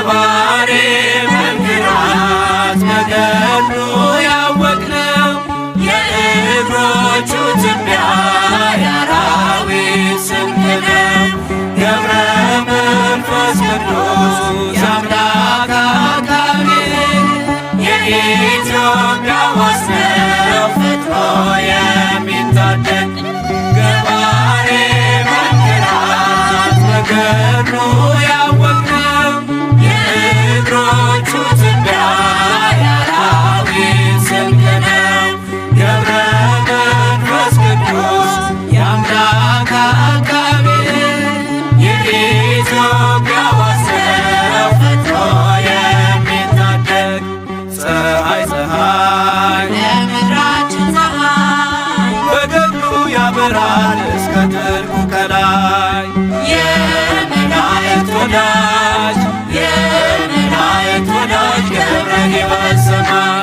ገባሬ መንክራት በገድሉ ያወቅነው የእግሮቹ ትቢያ የአራዊት ስንቅ ነው። ገብረ መንፈስ ቅዱስ የአምላክ አቃቤ የኢትዮጵያ ዋስ ነው ፈጥኖ የሚታደግ ገባሬ መንክራት በገድሉ ያወቅነው የእግሮቹ ትቢያ የአራዊት ስንቅ ነው። ገብረ መንፈስ ቅዱስ የአምላክ አቃቤ የኢትዮጵያ ዋስ ነው ፈጥኖ የሚታደግ ፀሐይ የምድራችን ፀሐይ በገድሉ ያበራል እስከ ጥልቁ ከላይ የመላእክት ወዳጅ ገብረ ሕይወት ሰማይ